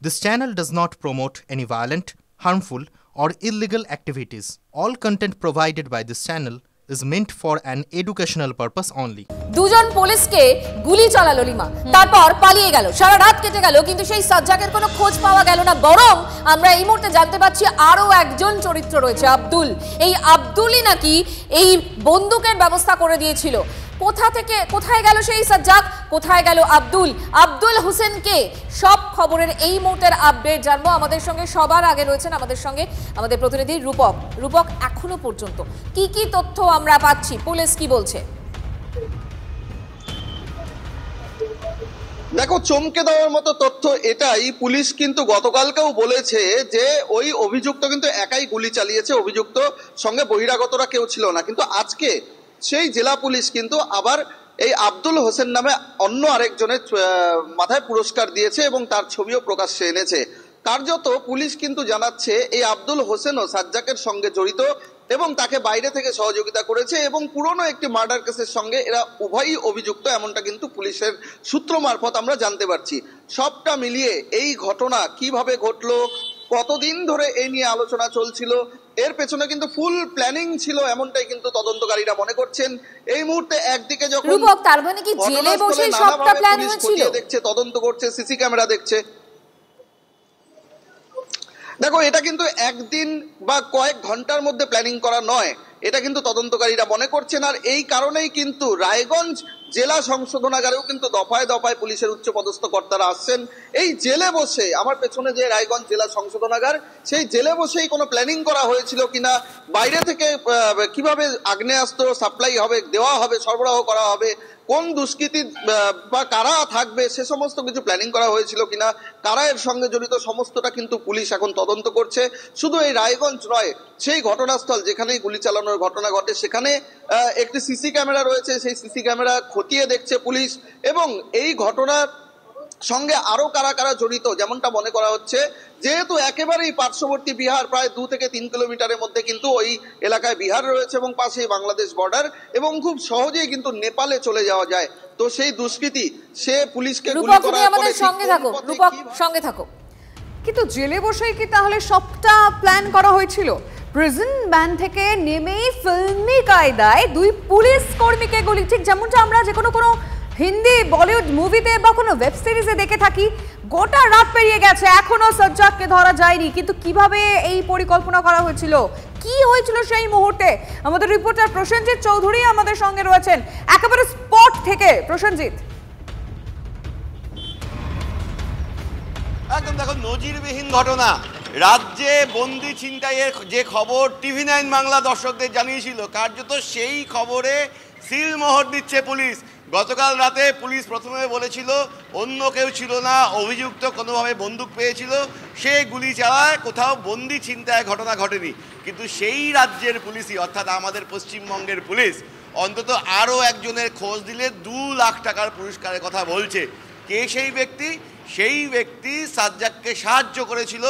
This channel does not promote any violent, harmful, or illegal activities. All content provided by this channel is meant for an educational purpose only. দুজন পুলিশকে গুলি চালালো lima, তারপর পালিয়ে গেল। সারা রাত কেটে গেল, কিন্তু সেই সাজ্জাকের কোনো খোঁজ পাওয়া গেল না। বরং আমরা এই মুহূর্তে জানতে পারছি আরো একজন চরিত্র রয়েছে, আব্দুল। এই আব্দুলই নাকি এই বন্দুকের ব্যবস্থা করে দিয়েছিল। কোথায় গেল সেই সাজ্জাক, কোথায় গেল আব্দুল? আব্দুল হোসেনকে সব খবরের এই মুহূর্তের আপডেট জানবো। আমাদের সঙ্গে সবার আগে রয়েছেন আমাদের সঙ্গে আমাদের প্রতিনিধি রূপক। রূপক, এখনো পর্যন্ত কি কি তথ্য আমরা পাচ্ছি, পুলিশ কি বলছে? দেখো, চমকে দেওয়ার মতো তথ্য এটাই, পুলিশ কিন্তু গতকালকেও বলেছে যে ওই অভিযুক্ত কিন্তু একাই গুলি চালিয়েছে, অভিযুক্ত সঙ্গে বহিরাগতরা কেউ ছিল না। কিন্তু আজকে সেই জেলা পুলিশ কিন্তু আবার এই আব্দুল হোসেন নামে অন্য আরেকজনের মাথায় পুরস্কার দিয়েছে এবং তার ছবিও প্রকাশ্যে এনেছে। কার্যত পুলিশ কিন্তু জানাচ্ছে এই আব্দুল হোসেনও সাজ্জাকের সঙ্গে জড়িত এবং তাকে বাইরে থেকে সহযোগিতা করেছে এবং পুরনো একটি মার্ডার কেসের সঙ্গে এরা উভয়ই অভিযুক্ত, এমনটা কিন্তু পুলিশের সূত্র মারফত আমরা জানতে পারছি। সবটা মিলিয়ে এই ঘটনা কিভাবে ঘটলো, কতদিন ধরে এই নিয়ে আলোচনা চলছিল, এর পেছনে কিন্তু ফুল প্ল্যানিং ছিল, এমনটাই কিন্তু তদন্তকারীরা মনে করছেন। এই মুহূর্তে একদিকে যখন তার মানে কি জেলে বসে সবটা প্ল্যান হয়েছিল, দেখছে, তদন্ত করছে, সিসি ক্যামেরা দেখছে। দেখো, এটা কিন্তু একদিন বা কয়েক ঘন্টার মধ্যে প্ল্যানিং করা নয়, এটা কিন্তু তদন্তকারীরা মনে করছেন। আর এই কারণেই কিন্তু রায়গঞ্জ জেলা সংশোধনাগারেও কিন্তু দফায় দফায় পুলিশের উচ্চপদস্থ কর্তারা আসছেন। এই জেলে বসে, আমার পেছনে যে রায়গঞ্জ জেলা সংশোধনাগার, সেই জেলে বসেই কোনো প্ল্যানিং করা হয়েছিল কিনা, বাইরে থেকে কিভাবে আগ্নেয়াস্ত্র সাপ্লাই হবে, দেওয়া হবে, সরবরাহ করা হবে, কোন দুষ্কৃতী বা কারা থাকবে, সে সমস্ত কিছু প্ল্যানিং করা হয়েছিল কিনা, কারা এর সঙ্গে জড়িত, সমস্তটা কিন্তু পুলিশ এখন তদন্ত করছে। শুধু এই রায়গঞ্জ নয়, সেই ঘটনাস্থল যেখানেই গুলি চালানোর ঘটনা ঘটে সেখানে একটি সিসি ক্যামেরা রয়েছে, সেই সিসি ক্যামেরা খতিয়ে দেখছে পুলিশ এবং এই ঘটনার সঙ্গে আরো কারা কারা জড়িত যেমনটা মনে করা হচ্ছে। যেহেতু একেবারেই পার্শ্ববর্তী বিহার, প্রায় 2 থেকে 3 কিলোমিটারের মধ্যে কিন্তু ওই এলাকায় বিহার রয়েছে এবং পাশেই বাংলাদেশ বর্ডার এবং খুব সহজেই কিন্তু নেপালে চলে যাওয়া যায়। তো সেই দুষ্কৃতী সে পুলিশকে গুলি করার পরে সঙ্গে থাকো। কিন্তু জেলে বসেই কি তাহলে সবটা প্ল্যান করা হয়েছিল? প্রিজন ভ্যান থেকে নেমেই ফিল্মি কায়দায় 2 পুলিশ কর্মীকে গুলি, ঠিক যেমনটা আমরা যে কোনো হিন্দি বলিউড মুভিতে বা কোনো ওয়েব সিরিজে দেখে থাকি। গোটা রাত পেরিয়ে গেছে, এখনো সাজ্জাককে ধরা যায়নি, কিন্তু কিভাবে এই পরিকল্পনা করা হয়েছিল, কি হয়েছিল সেই মুহূর্তে? আমাদের রিপোর্টার প্রসেনজিৎ চৌধুরী আমাদের সঙ্গে রয়েছেন একেবারে স্পট থেকে। প্রসেনজিৎ, একদম দেখো, নজিরবিহীন ঘটনা। রাজ্যে বন্দি ছিনতাইয়ের যে খবর TV9 বাংলা দর্শকদের জানিয়েছিল, কার্যত সেই খবরে সিলমোহর দিচ্ছে পুলিশ। গতকাল রাতে পুলিশ প্রথমে বলেছিল অন্য কেউ ছিল না, অভিযুক্ত কোনোভাবে বন্দুক পেয়েছিল, সে গুলি চালায়, কোথাও বন্দি ছিনতাইয়ের ঘটনা ঘটেনি। কিন্তু সেই রাজ্যের পুলিশই, অর্থাৎ আমাদের পশ্চিমবঙ্গের পুলিশ, অন্তত আরও একজনের খোঁজ দিলে 2 লাখ টাকার পুরস্কারের কথা বলছে। কে সেই ব্যক্তি? সেই ব্যক্তি সাজ্জাককে সাহায্য করেছিল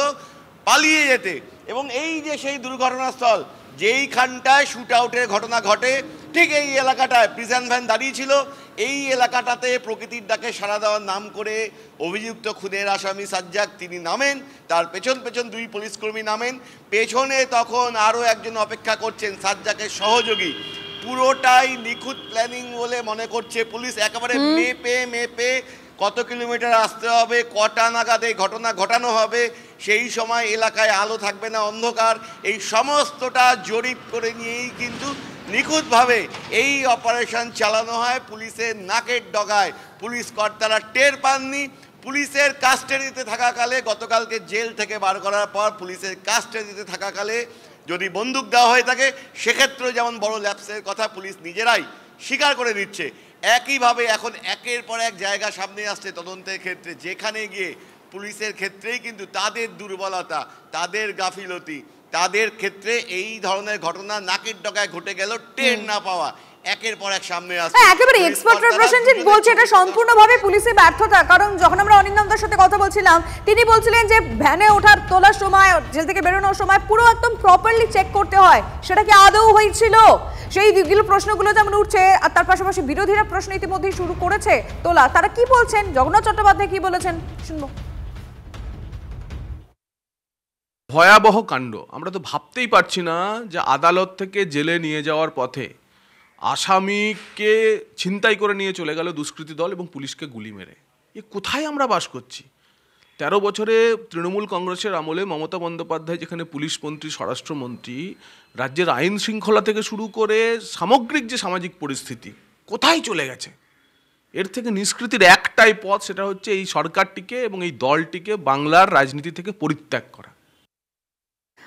পালিয়ে যেতে। এবং এই যে সেই দুর্ঘটনাস্থল, যেইখানটায় শুট আউটের ঘটনা ঘটে, ঠিক এই এলাকাটায় প্রিজন ভ্যান দাঁড়িয়ে ছিল। এই এলাকাটাতে প্রকৃতির ডাকে সাড়া দেওয়ার নাম করে অভিযুক্ত খুনের আসামি সাজ্জাক তিনি নামেন, তার পেছন 2 পুলিশকর্মী নামেন, পেছনে তখন আরও একজন অপেক্ষা করছেন সাজ্জাকের সহযোগী। পুরোটাই নিখুঁত প্ল্যানিং বলে মনে করছে পুলিশ। একেবারে মেপে কত কিলোমিটার আসতে হবে, কটা নাগাদ এই ঘটনা ঘটানো হবে, সেই সময় এলাকায় আলো থাকবে না, অন্ধকার, এই সমস্তটা জরিপ করে নিয়েই কিন্তু নিখুঁতভাবে এই অপারেশন চালানো হয়। পুলিশের নাকের ডগায় পুলিশ কর্তারা টের পাননি। পুলিশের কাস্টাডিতে থাকাকালে, গতকালকে জেল থেকে বার করার পর পুলিশের কাস্টাডিতে থাকাকালে যদি বন্দুক দেওয়া হয়ে থাকে, সেক্ষেত্রেও যেমন বড় ল্যাপসের কথা পুলিশ নিজেরাই স্বীকার করে দিচ্ছে। একইভাবে এখন একের পর এক জায়গা সামনে আসছে তদন্তের ক্ষেত্রে, যেখানে গিয়ে পুলিশের ক্ষেত্রেই কিন্তু তাদের দুর্বলতা, তাদের গাফিলতি, তাদের ক্ষেত্রে এই ধরনের ঘটনা নাকের ডগায় ঘটে গেল টের না পাওয়া একের পর এক সামনে আসছে। একেবারে এক্সপার্ট প্রসেনজিৎ বলছে এটা সম্পূর্ণভাবে পুলিশের ব্যর্থতা। কারণ যখন আমরা অনিন্দার সাথে কথা বলছিলাম, তিনি বলছিলেন যে ভ্যানে তোলার সময়, জেল থেকে বেরোনোর সময় পুরো একদম প্রপারলি চেক করতে হয়। সেটা কি আদৌ হয়েছিল? সেই প্রশ্নগুলো যেমন উঠছে, আর তার পাশাপাশি বিরোধীরা প্রশ্ন ইতিমধ্যেই শুরু করেছে তোলা। তারা কি বলছেন, জগন্নাথ চট্টোপাধ্যায় কি বলেছেন শুনবো। ভয়াবহ কাণ্ড। আমরা তো ভাবতেই পারছি না যে আদালত থেকে জেলে নিয়ে যাওয়ার পথে আসামিকে ছিনতাই করে নিয়ে চলে গেল দুষ্কৃতী দল এবং পুলিশকে গুলি মেরে। এ কোথায় আমরা বাস করছি? 13 বছরে তৃণমূল কংগ্রেসের আমলে মমতা বন্দ্যোপাধ্যায় যেখানে পুলিশ মন্ত্রী, স্বরাষ্ট্রমন্ত্রী, রাজ্যের আইন শৃঙ্খলা থেকে শুরু করে সামগ্রিক যে সামাজিক পরিস্থিতি কোথায় চলে গেছে, এর থেকে নিষ্কৃতির একটাই পথ, সেটা হচ্ছে এই সরকারটিকে এবং এই দলটিকে বাংলার রাজনীতি থেকে পরিত্যাগ করা।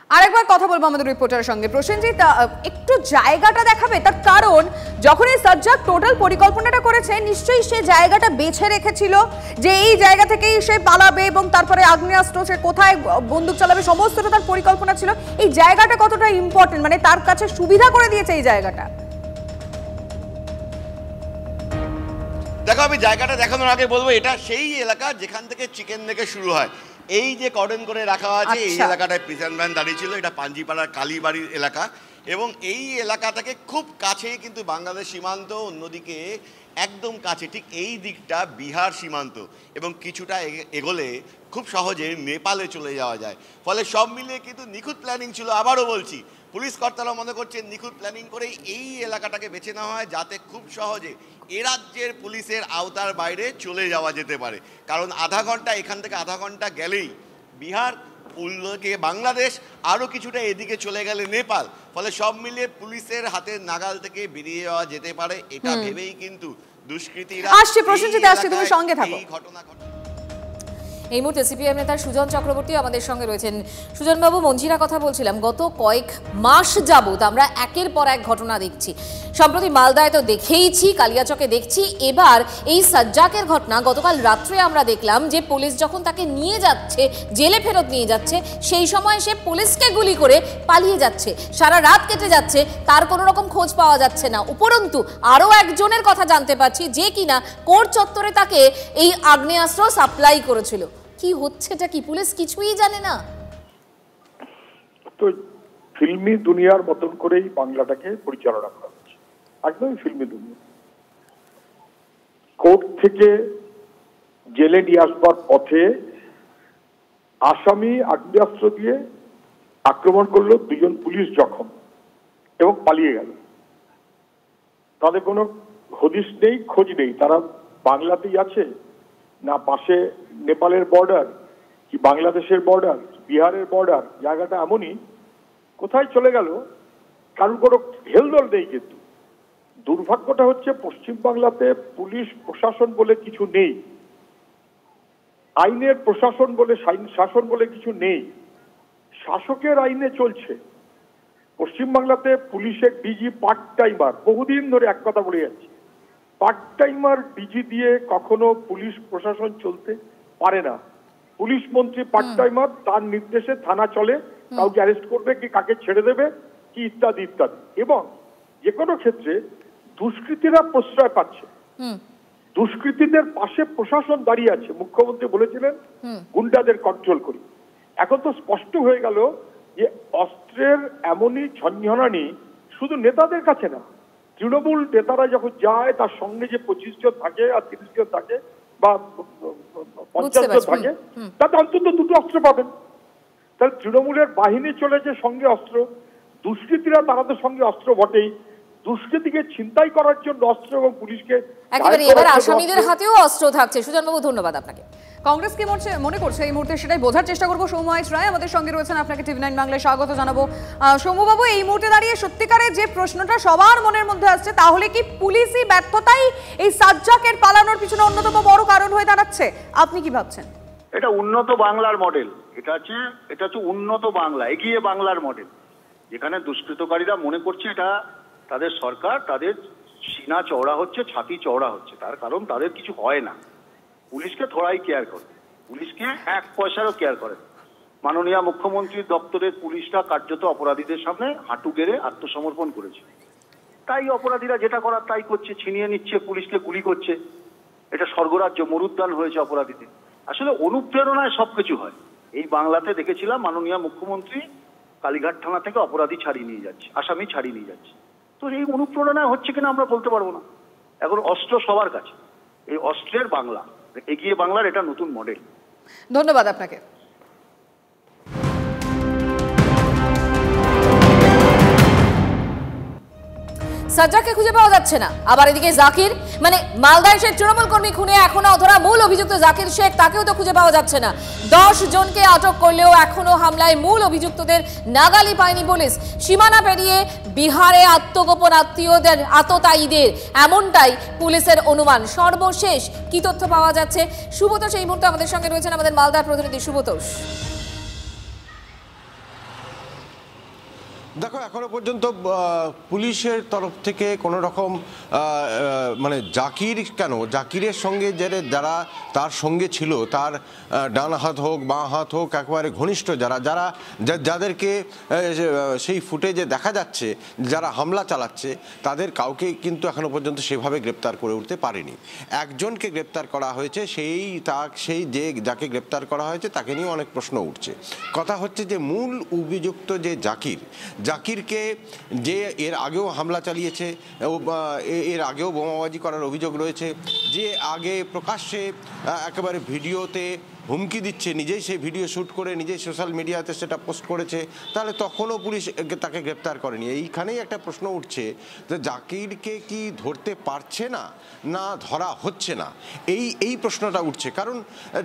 আরেকবার কথা বলবো আমাদের রিপোর্টারের সঙ্গে। প্রসেনজিৎ, একটু জায়গাটা দেখাবে, তার কারণ যখন এই সাজ্জাক টোটাল পরিকল্পনাটা করেছে নিশ্চয়ই সে জায়গাটা বেছে রেখেছিল যে এই জায়গা থেকেই সে পালাবে এবং তারপরে আগ্নেয়াস্ত্র সে কোথায় বন্দুক চালাবে সমস্তটা তার পরিকল্পনা ছিল। এই জায়গাটা কতটা ইম্পর্টেন্ট, মানে তার কাছে সুবিধা করে দিয়েছে এই জায়গাটা? দেখো, আমি জায়গাটা দেখানোর আগে বলবো এটা সেই এলাকা যেখান থেকে চিকেন থেকে শুরু হয়। এই যে কর্ডন করে রাখা আছে, এই এলাকাটায় প্রিজন ভ্যান দাঁড়িয়ে ছিল। এটা পাঞ্জিপাড়ার কালীবাড়ির এলাকা এবং এই এলাকা থেকে খুব কাছেই কিন্তু বাংলাদেশ সীমান্ত, অন্যদিকে একদম কাছে ঠিক এই দিকটা বিহার সীমান্ত এবং কিছুটা এগোলে খুব সহজে নেপালে চলে যাওয়া যায়। ফলে সব মিলিয়ে কিন্তু নিখুঁত প্ল্যানিং ছিল। আবারও বলছি, পুলিশ কর্তারা মনে করছেন নিখুঁত প্ল্যানিং করে এই এলাকাটাকে বেছে নেওয়া হয় যাতে খুব সহজে এ রাজ্যের পুলিশের আওতার বাইরে চলে যাওয়া যেতে পারে। কারণ আধা ঘন্টা এখান থেকে আধা ঘন্টা গেলেই বিহার, উল্লেখে বাংলাদেশ, আরও কিছুটা এদিকে চলে গেলে নেপাল। ফলে সব মিলিয়ে পুলিশের হাতের নাগাল থেকে বেরিয়ে যাওয়া যেতে পারে, এটা ভেবেই কিন্তু দুষ্কৃতীরা এই ঘটনা ঘটে। এই মুহূর্তে সিপিএম নেতা সুজন চক্রবর্তী আমাদের সঙ্গে রয়েছেন। সুজনবাবু, মঞ্জিরা কথা বলছিলাম, গত কয়েক মাস যাবৎ আমরা একের পর এক ঘটনা দেখছি। সম্প্রতি মালদায় তো দেখেইছি, কালিয়াচকে দেখছি, এবার এই সাজ্জাকের ঘটনা। গতকাল রাত্রে আমরা দেখলাম যে পুলিশ যখন তাকে নিয়ে যাচ্ছে, জেলে ফেরত নিয়ে যাচ্ছে, সেই সময় সে পুলিশকে গুলি করে পালিয়ে যাচ্ছে। সারা রাত কেটে যাচ্ছে, তার কোনো রকম খোঁজ পাওয়া যাচ্ছে না। উপরন্তু আরও একজনের কথা জানতে পারছি যে কিনা কোর্ট চত্বরে তাকে এই আগ্নেয়াস্ত্র সাপ্লাই করেছিল। কি হচ্ছেটা কি? পুলিশ কিছুই জানে না। তো ফিল্মি দুনিয়ার মতন করেই বাংলাটাকে পরিচালনা করা হচ্ছে, একদমই ফিল্মি দুনিয়া। কোর্ট থেকে জেলে নিয়ে আসবার পথে আসামি আগ্নেয়াস্ত্র দিয়ে আক্রমণ করলো, 2 জন পুলিশ জখম এবং পালিয়ে গেল। তাদের কোনো হদিশ নেই, খোঁজ নেই। তারা বাংলাতেই আছে না পাশে নেপালের বর্ডার, কি বাংলাদেশের বর্ডার, বিহারের বর্ডার, জায়গাটা এমনই কোথায় চলে গেল কারোর কোনো হেলদোল নেই। কিন্তু দুর্ভাগ্যটা হচ্ছে পশ্চিমবাংলাতে পুলিশ প্রশাসন বলে কিছু নেই, আইনের প্রশাসন বলে শাসন বলে কিছু নেই, শাসকের আইনে চলছে। পশ্চিমবাংলাতে পুলিশের ডিজি পার্ট টাইমার, বহুদিন ধরে এক কথা বলে যাচ্ছে, পার্ট টাইমার ডিজি দিয়ে কখনো পুলিশ প্রশাসন চলতে পারে না। পুলিশ মন্ত্রী পার্ট টাইমার, তার নির্দেশে থানা চলে, কাউকে অ্যারেস্ট করবে কি কাকে ছেড়ে দেবে কি ইত্যাদি ইত্যাদি। এবং যে কোনো ক্ষেত্রে দুষ্কৃতীরা প্রশ্রয় পাচ্ছে, দুষ্কৃতীদের পাশে প্রশাসন দাঁড়িয়ে আছে। মুখ্যমন্ত্রী বলেছিলেন গুন্ডাদের কন্ট্রোল করি। এখন তো স্পষ্ট হয়ে গেল যে অস্ত্রের এমনই ঝনঝনানি শুধু নেতাদের কাছে না, তৃণমূল নেতারা যখন যায় তার সঙ্গে যে 25 জন থাকে আর 30 জন থাকে বা 50 জন থাকে, তাতে অন্তত 2টো অস্ত্র পাবেন। তাহলে তৃণমূলের বাহিনী চলেছে সঙ্গে অস্ত্র, দুষ্কৃতীরা তাদের সঙ্গে অস্ত্র বটেই। দুষ্কৃতীকে ছিনতাই করার জন্য অস্ত্র এবং পুলিশকে একেবারে এবার আসামিদের হাতেও অস্ত্র থাকছে। সুজনবাবু, ধন্যবাদ আপনাকে। কংগ্রেস কি মনে করছে এই মুহূর্তে সেটাই বোঝার চেষ্টা করবো। সৌম্য রায় আমাদের সঙ্গে রয়েছেন, আপনাকে TV9 বাংলায় স্বাগত জানাবো। সৌম্যবাবু, এই মুহূর্তে দাঁড়িয়ে সত্যিকারের যে প্রশ্নটা সবার মনের মধ্যে আসছে, তাহলে কি পুলিশি ব্যর্থতাই এই সাজ্জাকের পালানোর পিছনে অন্যতম বড় কারণ হয়ে দাঁড়াচ্ছে? আপনি কি ভাবছেন? এটা উন্নত বাংলার মডেল, এটা হচ্ছে উন্নত বাংলা, এগিয়ে বাংলার মডেল, যেখানে দুষ্কৃতকারীরা মনে করছে এটা তাদের সরকার, তাদের সিনা চওড়া হচ্ছে, ছাতি চওড়া হচ্ছে। তার কারণ তাদের কিছু হয় না, পুলিশকে থোড়াই কেয়ার করে, পুলিশকে 1 পয়সারও কেয়ার করে। মাননীয় মুখ্যমন্ত্রীর দপ্তরের পুলিশরা কার্যত অপরাধীদের সামনে হাঁটু গেড়ে আত্মসমর্পণ করেছে। তাই অপরাধীরা যেটা করার তাই করছে, ছিনিয়ে নিচ্ছে, পুলিশকে গুলি করছে। এটা স্বর্গরাজ্য, মরুদ্যান হয়েছে অপরাধীদের। আসলে অনুপ্রেরণায় সবকিছু হয়। এই বাংলাতে দেখেছিলাম মাননীয় মুখ্যমন্ত্রী কালীঘাট থানা থেকে অপরাধী ছাড়িয়ে নিয়ে যাচ্ছে, আসামি ছাড়িয়ে নিয়ে যাচ্ছে। তো এই অনুপ্রেরণায় হচ্ছে কিনা আমরা বলতে পারবো না। এখন অস্ত্র সবার কাছে, এই অস্ত্রের বাংলা, এগিয়ে বাংলার এটা নতুন মডেল। ধন্যবাদ আপনাকে। সাজ্জাদকে খুঁজে পাওয়া যাচ্ছে না, আবার এদিকে জাকির, মানে মালদায় সেই তৃণমূল কর্মী খুনে এখনো অধরা মূল অভিযুক্ত জাকির শেখ, তাকেও তো খুঁজে পাওয়া যাচ্ছে না। 10 জনকে আটক করলেও এখনো হামলায় মূল অভিযুক্তদের নাগালি পায়নি পুলিশ। সীমানা পেরিয়ে বিহারে আত্মগোপন আত্মীয়দের আততায়ীদের, এমনটাই পুলিশের অনুমান। সর্বশেষ কি তথ্য পাওয়া যাচ্ছে? সুব্রত সেই মুহূর্তে আমাদের সঙ্গে রয়েছেন আমাদের মালদার প্রতিনিধি সুব্রত। দেখো, এখনো পর্যন্ত পুলিশের তরফ থেকে কোনো রকম মানে জাকিরের সঙ্গে যারা তার সঙ্গে ছিল, তার ডান হাত হোক বাঁ হাত হোক, একেবারে ঘনিষ্ঠ যাদেরকে সেই ফুটেজে দেখা যাচ্ছে যারা হামলা চালাচ্ছে, তাদের কাউকে কিন্তু এখনো পর্যন্ত সেভাবে গ্রেপ্তার করে উঠতে পারেনি। একজনকে গ্রেপ্তার করা হয়েছে, যাকে গ্রেপ্তার করা হয়েছে তাকে নিয়ে অনেক প্রশ্ন উঠছে। কথা হচ্ছে যে মূল অভিযুক্ত যে জাকিরকে যে এর আগেও হামলা চালিয়েছে, এর আগেও বোমাবাজি করার অভিযোগ রয়েছে, যে আগে প্রকাশ্যে একেবারে ভিডিওতে হুমকি দিচ্ছে, নিজেই সেই ভিডিও শ্যুট করে নিজেই সোশ্যাল মিডিয়াতে সেটা পোস্ট করেছে, তাহলে তখনও পুলিশ তাকে গ্রেপ্তার করেনি। এইখানেই একটা প্রশ্ন উঠছে যে জাকিরকে কি ধরতে পারছে না, না ধরা হচ্ছে না, এই প্রশ্নটা উঠছে। কারণ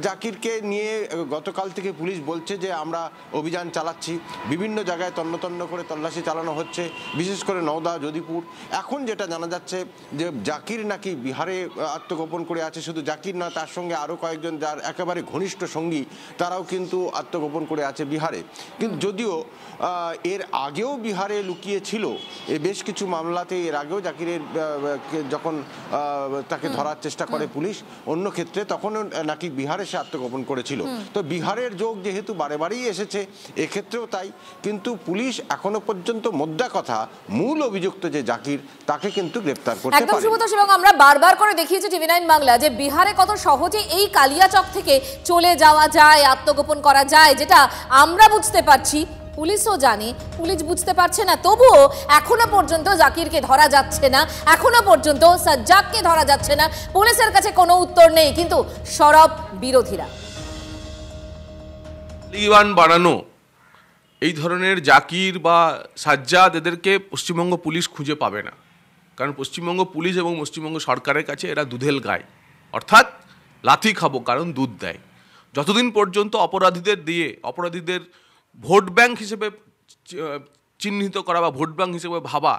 জাকিরকে নিয়ে গতকাল থেকে পুলিশ বলছে যে আমরা অভিযান চালাচ্ছি, বিভিন্ন জায়গায় তন্ন করে তল্লাশি চালানো হচ্ছে, বিশেষ করে নওদা, যদিপুর। এখন যেটা জানা যাচ্ছে যে জাকির নাকি বিহারে আত্মগোপন করে আছে। শুধু জাকির না, তার সঙ্গে আরও কয়েকজন যার একেবারে ঘনিষ্ঠ সঙ্গী, তারাও কিন্তু আত্মগোপন করে আছে বিহারে। কিন্তু যদিও এর আগেও বিহারে লুকিয়ে ছিল, বেশ কিছু মামলাতে এর আগেও জাকিরের যখন তাকে ধরার চেষ্টা করে পুলিশ অন্য ক্ষেত্রে, তখনও নাকি বিহারে সে আত্মগোপন করেছিল। তো বিহারের যোগ যেহেতু বারেবারই এসেছে, এক্ষেত্রেও তাই। কিন্তু পুলিশ এখনো পর্যন্ত মোদ্দা কথা মূল অভিযুক্ত যে জাকির, তাকে কিন্তু গ্রেপ্তার করতে পারে। একদম সুব্রত, এবং আমরা বারবার করে দেখিয়েছি টিভি 9 বাংলা যে বিহারে কত সহজে এই কালিয়াচক থেকে চলে যাওয়া যায়, আত্মগোপন করা যায়, যেটা আমরা বুঝতে পারছি, পুলিশও জানে, পুলিশ বুঝতে পারছে না। তবুও এখনো পর্যন্ত জাকিরকে ধরা যাচ্ছে না, এখনো পর্যন্ত সাজ্জাদকে ধরা যাচ্ছে না, পুলিশের কাছে কোনো উত্তর নেই। কিন্তু সরব বিরোধীরা তালিবান বানানো এই ধরনের জাকির বা সাজ্জাদ, এদেরকে পশ্চিমবঙ্গ পুলিশ খুঁজে পাবে না। কারণ পশ্চিমবঙ্গ পুলিশ এবং পশ্চিমবঙ্গ সরকারের কাছে এরা দুধেল গায়, অর্থাৎ লাথি খাবো কারণ দুধ দেয়। যতদিন পর্যন্ত অপরাধীদের ভোট ব্যাংক হিসেবে চিহ্নিত করা বা ভোট ব্যাংক হিসেবে ভাবা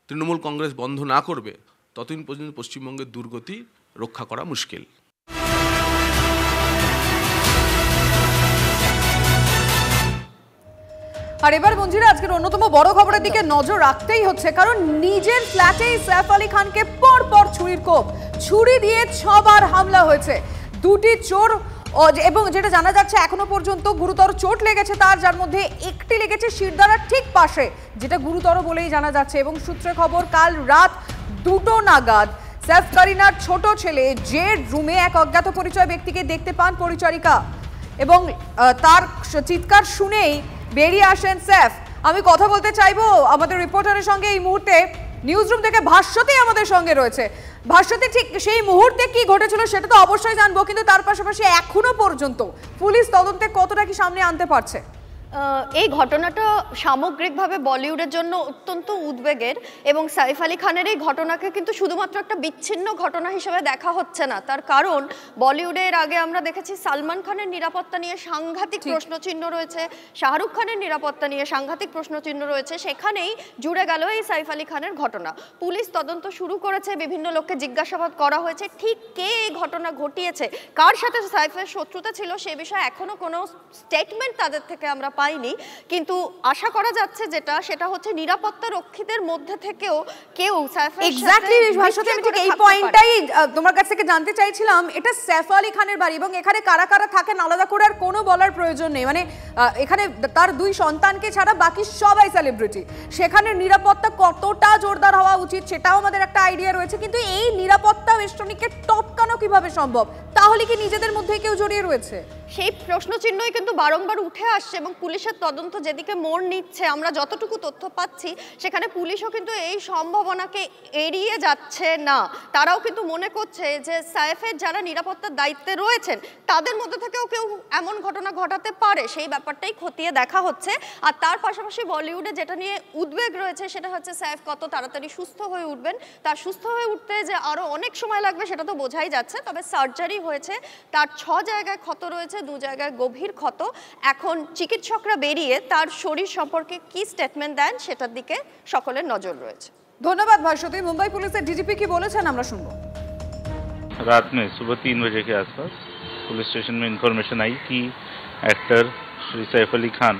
তৃণমূল কংগ্রেস বন্ধ না করবে, ততদিন পর্যন্ত পশ্চিমবঙ্গের দুর্গতি রক্ষা করা মুশকিল। আর এবার বন্ধুরা, আজকের অন্যতম বড় খবরের দিকে নজর রাখতেই হচ্ছে, কারণ নিজের ফ্ল্যাটেই সৈফ আলী খানকে পরপর ছুরির কোপ, ছুরি দিয়ে 6 বার হামলা হয়েছে। দুটি চোর, এবং যেটা জানা যাচ্ছে এখনো পর্যন্ত গুরুতর চোট লেগেছে তার, যার মধ্যে একটি লেগেছে শিরদাঁড়ার ঠিক পাশে, যেটা গুরুতর বলেই জানা যাচ্ছে। এবং সূত্রে খবর, কাল রাত 2টো নাগাদ সৈফ করিনার ছোট ছেলে যে রুমে এক অজ্ঞাত পরিচয় ব্যক্তিকে দেখতে পান পরিচারিকা, এবং তার চিৎকার শুনেই বেরিয়ে আসেন সৈফ। আমি কথা বলতে চাইবো আমাদের রিপোর্টারের সঙ্গে এই মুহূর্তে, নিউজ রুম থেকে ভাষ্যতে আমাদের সঙ্গে রয়েছে। ভাষ্যতে ঠিক সেই মুহূর্তে কি ঘটেছিল সেটা তো অবশ্যই জানবো, কিন্তু তার পাশাপাশি এখনো পর্যন্ত পুলিশ তদন্তে কতটা কি সামনে আনতে পারছে? এই ঘটনাটা সামগ্রিকভাবে বলিউডের জন্য অত্যন্ত উদ্বেগের, এবং সাইফ আলী খানের এই ঘটনাকে কিন্তু শুধুমাত্র একটা বিচ্ছিন্ন ঘটনা হিসেবে দেখা হচ্ছে না। তার কারণ বলিউডের আগে আমরা দেখেছি সালমান খানের নিরাপত্তা নিয়ে সাংঘাতিক প্রশ্নচিহ্ন রয়েছে, শাহরুখ খানের নিরাপত্তা নিয়ে সাংঘাতিক প্রশ্নচিহ্ন রয়েছে, সেখানেই জুড়ে গেল এই সাইফ আলী খানের ঘটনা। পুলিশ তদন্ত শুরু করেছে, বিভিন্ন লোককে জিজ্ঞাসাবাদ করা হয়েছে, ঠিক কে এই ঘটনা ঘটিয়েছে, কার সাথে সাইফের শত্রুতা ছিল সে বিষয়ে এখনো কোনো স্টেটমেন্ট তাদের থেকে আমরা পাইনি। কিন্তু আশা করা যাচ্ছে সেটা হচ্ছে নিরাপত্তা রক্ষীদের মধ্যে থেকেও কেউ সাইফের এক্স্যাক্টলি ভাষাতে আমি ঠিক এই পয়েন্টটাই তোমার কাছ থেকে জানতে চাইছিলাম। এটা সৈফ আলী খানের বাড়ি, এবং এখানে কারা কারা থাকেন আলাদা করে আর কোনো বলার প্রয়োজন নেই, মানে এখানে তার 2 সন্তানকে ছাড়া বাকি সবাই সেলিব্রিটি। সেখানে নিরাপত্তা কতটা জোরদার হওয়া উচিত সেটাও আমাদের একটা আইডিয়া রয়েছে, কিন্তু এই নিরাপত্তা বেষ্টনীকে টপকানো কিভাবে সম্ভব? তাহলে কি নিজেদের মধ্যে কেউ জড়িয়ে রয়েছে? সেই প্রশ্নচিহ্নই কিন্তু বারংবার উঠে আসছে, এবং পুলিশ পুলিশের তদন্ত যেদিকে মোড় নিচ্ছে, আমরা যতটুকু তথ্য পাচ্ছি সেখানে পুলিশও কিন্তু এই সম্ভাবনাকে এড়িয়ে যাচ্ছে না। তারাও কিন্তু মনে করছে যে সাইফের যারা নিরাপত্তার দায়িত্বে রয়েছেন তাদের মধ্যে থেকেও কেউ এমন ঘটনা ঘটাতে পারে, সেই ব্যাপারটাই খতিয়ে দেখা হচ্ছে। আর তার পাশাপাশি বলিউডে যেটা নিয়ে উদ্বেগ রয়েছে সেটা হচ্ছে সাইফ কত তাড়াতাড়ি সুস্থ হয়ে উঠবেন। তার সুস্থ হয়ে উঠতে যে আরও অনেক সময় লাগবে সেটা তো বোঝাই যাচ্ছে, তবে সার্জারি হয়েছে, তার 6 জায়গায় ক্ষত রয়েছে, 2 জায়গায় গভীর ক্ষত। এখন চিকিৎসকরা বেরিয়ে তার শরীর সম্পর্কে কি স্টেটমেন্ট দেন সেটার দিকে সকলের নজর রয়েছে। ধন্যবাদ ভাস্বতী। মুম্বাই পুলিশের ডিজিপি কি বলেছেন আমরা শুনবো। रात में सुबह 3 बजे के आसपास पुलिस स्टेशन में इंफॉर्मेशन आई कि एक्टर श्री सैफ अली खान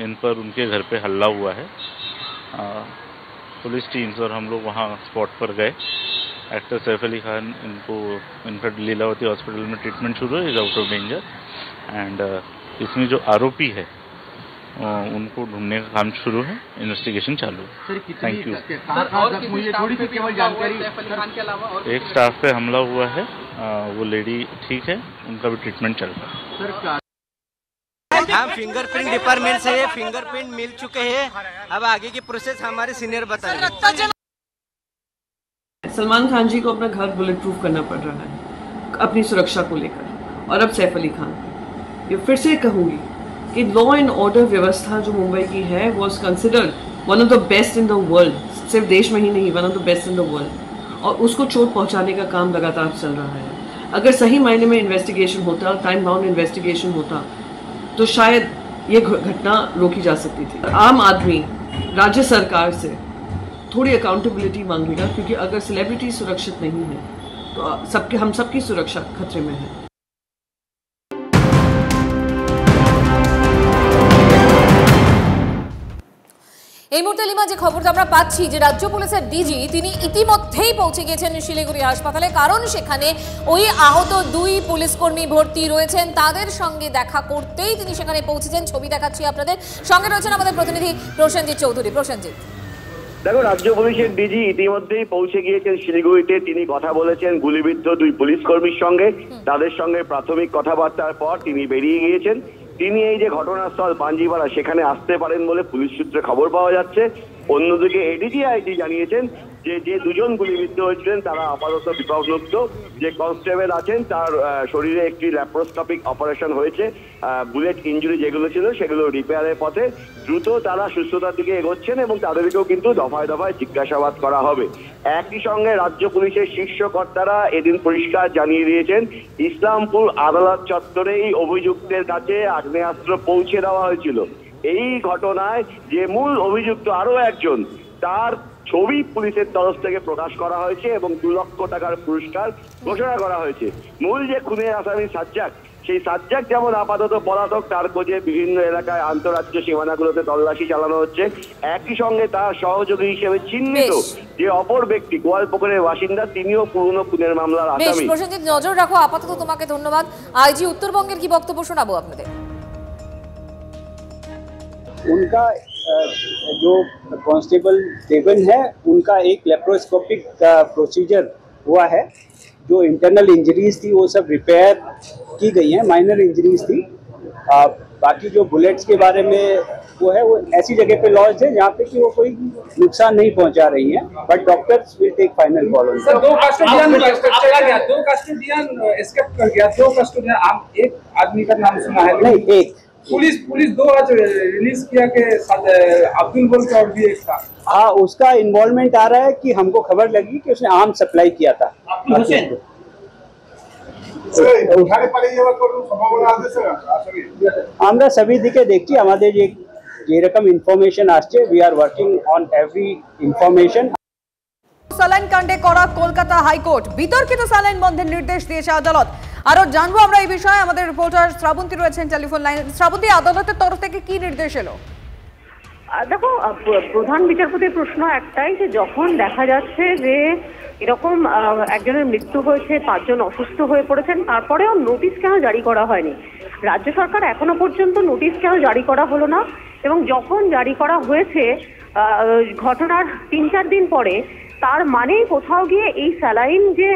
इन पर उनके घर पे हल्ला हुआ है। पुलिस टीम्स और हम लोग वहाँ स्पॉट पर गए। एक्टर सैफ अली खान इनका लीलावती हॉस्पिटल में ट्रीटमेंट शुरू है, is out of danger. And इसमें जो आरोपी है उनको ढूंढने का काम शुरू है, इन्वेस्टिगेशन चालू है। Thank you. एक स्टाफ पे हमला हुआ है, वो लेडी ठीक है, उनका भी ट्रीटमेंट चल रहा है। हम फिंगरप्रिंट डिपार्टमेंट से फिंगरप्रिंट मिल चुके हैं, अब आगे की प्रोसेस हमारे सीनियर बताएंगे। सलमान खान जी को अपना घर बुलेट प्रूफ करना पड़ रहा है अपनी सुरक्षा को लेकर, और अब सैफ अली खान। ये फिर से कहूंगी कि लॉ एंड ऑर्डर व्यवस्था जो मुंबई की है was considered one of the best in the world, सिर्फ देश में ही नहीं, one of the best in the world, और उसको चोट पहुंचाने का काम लगातार चल रहा है। अगर सही मायने में इन्वेस्टिगेशन होता, टाइम बाउंड इन्वेस्टिगेशन होता, तो शायद ये घटना रोकी जा सकती थी। आम आदमी राज्य सरकार से थोड़ी अकाउंटेबिलिटी मांगेगा, क्योंकि अगर सेलिब्रिटी सुरक्षित नहीं है तो हम सबकी सुरक्षा खतरे में है। এই মুহূর্তে লিমা যে খবরটা আমরা পাচ্ছি যে রাজ্য পুলিশের ডিজি তিনি ইতিমধ্যেই পৌঁছে গিয়েছেন শিলিগুড়ি হাসপাতালে, কারণ সেখানে ওই আহত 2 পুলিশকর্মী ভর্তি রয়েছেন, তাদের সঙ্গে দেখা করতেই তিনি সেখানে পৌঁছেছেন। ছবি দেখাচ্ছি আপনাদের, সঙ্গে রয়েছেন আমাদের প্রতিনিধি প্রসেনজিৎ চৌধুরী। প্রসেনজিৎ, দেখো, রাজ্য পুলিশের ডিজি ইতিমধ্যেই পৌঁছে গিয়েছেন শিলিগুড়িতে। তিনি কথা বলেছেন গুলিবিদ্ধ 2 পুলিশ কর্মীর সঙ্গে, তাদের সঙ্গে প্রাথমিক কথাবার্তার পর তিনি বেরিয়ে গিয়েছেন। তিনি এই যে ঘটনাস্থল পাঞ্জিপাড়া সেখানে আসতে পারেন বলে পুলিশ সূত্রে খবর পাওয়া যাচ্ছে। অন্যদিকে এডিজি আইজি জানিয়েছেন যে 2জন গুলিবিদ্ধ হয়েছিলেন তারা আপাতত বিপদমুক্ত। যে কনস্টেবল আছেন তার শরীরে একটি ল্যাপ্রোস্কোপিক অপারেশন হয়েছে, বুলেট ইঞ্জুরি যেগুলো ছিল সেগুলো রিপেয়ারের পথে, দ্রুত তারা সুস্থতার দিকে এগোচ্ছেন এবং তাদেরকেও কিন্তু দফায় দফায় জিজ্ঞাসাবাদ করা হবে। একই সঙ্গে রাজ্য পুলিশের শীর্ষ কর্তারা এদিন পরিষ্কার জানিয়ে দিয়েছেন ইসলামপুর আদালত চত্বরে এই অভিযুক্তের কাছে আগ্নেয়াস্ত্র পৌঁছে দেওয়া হয়েছিল। এই ঘটনায় যে মূল অভিযুক্ত আরো একজন, তার ছবি পুলিশের তরফ থেকে প্রকাশ করা হয়েছে এবং 2 লক্ষ টাকার পুরস্কার ঘোষণা করা হয়েছে। মূল যে খুনের আসামি সাজ্জাক, সেই সাজ্জাক যেমন আপাতত পলাতক, তার খোঁজে বিভিন্ন এলাকায় আন্তঃরাজ্য সীমানাগুলোতে তল্লাশি চালানো হচ্ছে। একই সঙ্গে তার সহযোগী হিসেবে চিহ্নিত যে অপর ব্যক্তি গোয়ালপুকুরের বাসিন্দা, তিনিও পুরনো খুনের মামলার আসামি। প্রসেনজিৎ, নজর রাখো। আপাতত তোমাকে ধন্যবাদ। আইজি উত্তরবঙ্গের কি বক্তব্য শোনাবো আপনাদের। उनका जो कांस्टेबल देवन है उनका एक लेप्रोस्कोपिक प्रोसीजर हुआ है, जो इंटरनल इंजरीज थी वो सब रिपेयर की गई हैं, माइनर इंजरीज थी। बाकी जो बुलेट्स के बारे में वो है, वो ऐसी जगह पे लॉज है जहाँ पे कि वो कोई नुकसान नहीं पहुँचा रही हैं, but doctors will take final call on. 2 custodian escape कर गया, 2 कस्टोडियन, आप एक आदमी का नाम सुना है? नहीं, एक। पुलिस 2 आज रिलीज किया के साथ अब्दुल बोल का और भी एक था। हाँ, उसका इन्वॉल्वमेंट आ रहा है कि हमको खबर लगी कि उसने आर्म सप्लाई किया था। আমরা সবই দিকে দেখছি, আমাদের যেরকম ইনফরমেশন আসছে, we are working on every information. Saline কাণ্ডে করা কলকাতা হাইকোর্ট, বিতর্কিত স্যালাইন বন্ধের নির্দেশ দিয়েছে আদালত। আরো জানবো আমরা এই বিষয়ে, আমাদের রিপোর্টার শ্রাবন্তী রয়েছেন টেলিফোন লাইনে। শ্রাবন্তী, আদালতের তরফ থেকে কি নির্দেশ এলো? দেখো, প্রধান বিচারপতির প্রশ্ন একটাই, যে যখন দেখা যাচ্ছে যে এরকম একজনের মৃত্যু হয়েছে, 5 জন অসুস্থ হয়ে পড়েছেন, তারপরেও নোটিশ কেন জারি করা হয়নি? রাজ্য সরকার এখনো পর্যন্ত নোটিশ কেন জারি করা হলো না? এবং যখন জারি করা হয়েছে ঘটনার 3-4 দিন পরে, তার মানে কোথাও গিয়ে এই স্যালাইন যে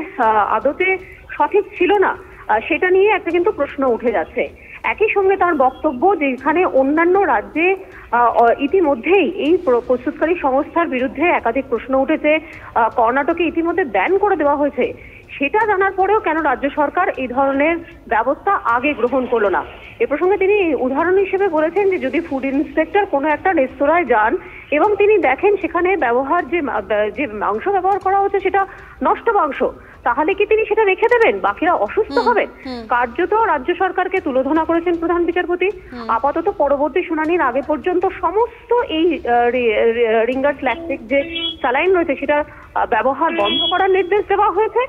আদতে সঠিক ছিল না, সেটা নিয়ে একটা কিন্তু প্রশ্ন উঠে যাচ্ছে। একই সঙ্গে তার বক্তব্য যে এখানে অন্যান্য রাজ্যে ইতিমধ্যেই এই প্রস্তুতকারী সংস্থার বিরুদ্ধে একাধিক প্রশ্ন উঠেছে, কর্ণাটকে ইতিমধ্যে ব্যান করে দেওয়া হয়েছে। সেটা জানার পরেও কেন রাজ্য সরকার এই ধরনের ব্যবস্থা আগে গ্রহণ করলো না। এ প্রসঙ্গে তিনি উদাহরণ হিসেবে বলেছেন যে যদি ফুড ইন্সপেক্টর কোনো একটা রেস্তোরাঁয় যান এবং তিনি দেখেন সেখানে যে মাংস ব্যবহার করা হচ্ছে সেটা নষ্ট মাংস, তাহলে কি তিনি সেটা রেখে দেবেন? বাকিরা অসুস্থ হবেন? কার্যত রাজ্য সরকারকে তুলোধনা করেছেন প্রধান বিচারপতি। আপাতত পরবর্তী শুনানির আগে পর্যন্ত সমস্ত এই রিঙ্গার্স ল্যাকটিক যে স্যালাইন রয়েছে সেটা ব্যবহার বন্ধ করার নির্দেশ দেওয়া হয়েছে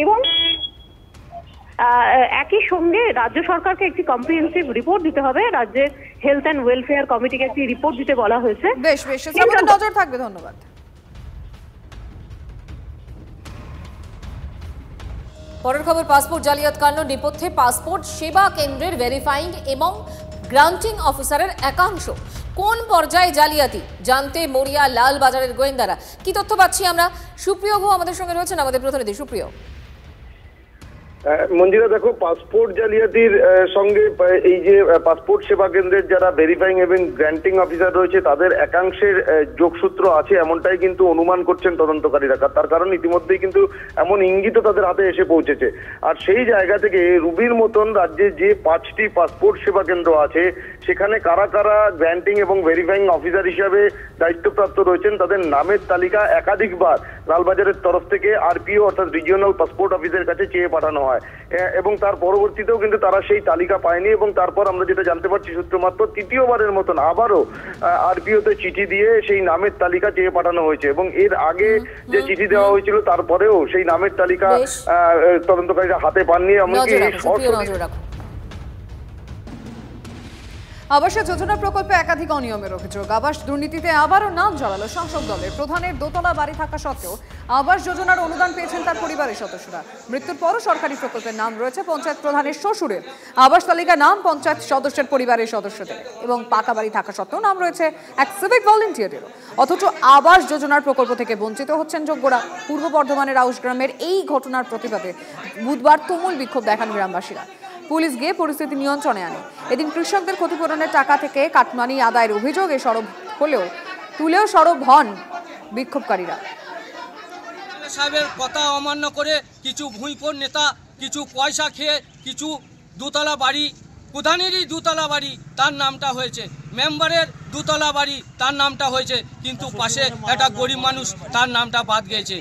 এবং একই সঙ্গে রাজ্য সরকারকে একটি কম্প্রিহেন্সিভ রিপোর্ট দিতে হবে। রাজ্যের হেলথ অ্যান্ড ওয়েলফেয়ার কমিটিকে একটি রিপোর্ট দিতে বলা হয়েছে। বেশ বেশ, নজর থাকবে। ধন্যবাদ। পরের খবর, পাসপোর্ট জালিয়াত কাণ্ড নেপথ্যে পাসপোর্ট সেবা কেন্দ্রের ভেরিফাইং এবং গ্রান্টিং অফিসারের একাংশ। কোন পর্যায়ে জালিয়াতি জানতে মরিয়া লালবাজারের গোয়েন্দারা। কি তথ্য পাচ্ছি আমরা? সুপ্রিয় ঘু আমাদের সঙ্গে রয়েছেন, আমাদের প্রতিনিধি। সুপ্রিয়। মঞ্জিরা, দেখো, পাসপোর্ট জালিয়াতির সঙ্গে এই যে পাসপোর্ট সেবা কেন্দ্রের যারা ভেরিফাইং এবং গ্র্যান্টিং অফিসার রয়েছে তাদের একাংশের যোগসূত্র আছে এমনটাই কিন্তু অনুমান করছেন তদন্তকারীরা। তার কারণ ইতিমধ্যেই কিন্তু এমন ইঙ্গিত তাদের হাতে এসে পৌঁছেছে। আর সেই জায়গা থেকে রুবির মতন রাজ্যে যে 5টি পাসপোর্ট সেবা কেন্দ্র আছে সেখানে কারা কারা গ্র্যান্টিং এবং ভেরিফাইং অফিসার হিসাবে দায়িত্বপ্রাপ্ত রয়েছেন তাদের নামের তালিকা একাধিকবার লালবাজারের তরফ থেকে আরপিও অর্থাৎ রিজিওনাল পাসপোর্ট অফিসের কাছে চেয়ে পাঠানো হয় এবং তার পরবর্তীতেও কিন্তু তারা সেই তালিকা পায়নি। এবং তারপর আমরা যেটা জানতে পারছি সূত্র মাত্র, তৃতীয়বারের মতন আবারও আরপিওতে চিঠি দিয়ে সেই নামের তালিকা চেয়ে পাঠানো হয়েছে এবং এর আগে যে চিঠি দেওয়া হয়েছিল তারপরেও সেই নামের তালিকা তদন্তকারীরা হাতে পাননি। এমনকি আবাস যোজনা প্রকল্পে একাধিক অনিয়মের অভিযোগ। আবাস দুর্নীতিতে আবারও নাম জড়ালো শাসক দলের। প্রধানের দোতলা বাড়ি থাকা সত্ত্বেও আবাস যোজনার অনুদান পেয়েছেন তার পরিবারের সদস্যরা। মৃত্যুর পরও সরকারি প্রকল্পের নাম রয়েছে পঞ্চায়েত প্রধানের শ্বশুরের। আবাস তালিকায় নাম পঞ্চায়েত সদস্যের পরিবারের সদস্যদের এবং পাকা বাড়ি থাকা সত্ত্বেও নাম রয়েছে এক সিভিক ভলেন্টিয়ারেরও। অথচ আবাস যোজনার প্রকল্প থেকে বঞ্চিত হচ্ছেন যোগ্যরা। পূর্ব বর্ধমানের আউশগ্রামের এই ঘটনার প্রতিবাদে বুধবার তুমুল বিক্ষোভ দেখান গ্রামবাসীরা। পুলিশ গিয়ে পরিস্থিতি নিয়ন্ত্রণে আনে। এদিন কৃষকদের ক্ষতিপূরণের টাকা থেকে কাটমানি আদায়ের অভিযোগে সরব তুলেও সরব হন বিক্ষোভকারীরা। সাহেবের কথা অমান্য করে কিছু ভূঁইপোর নেতা কিছু পয়সা খেয়ে কিছু দুতলা বাড়ি, প্রধানেরই দুতলা বাড়ি তার নামটা হয়েছে, মেম্বারের দুতলা বাড়ি তার নামটা হয়েছে, কিন্তু পাশে একটা গরিব মানুষ তার নামটা বাদ গিয়েছে।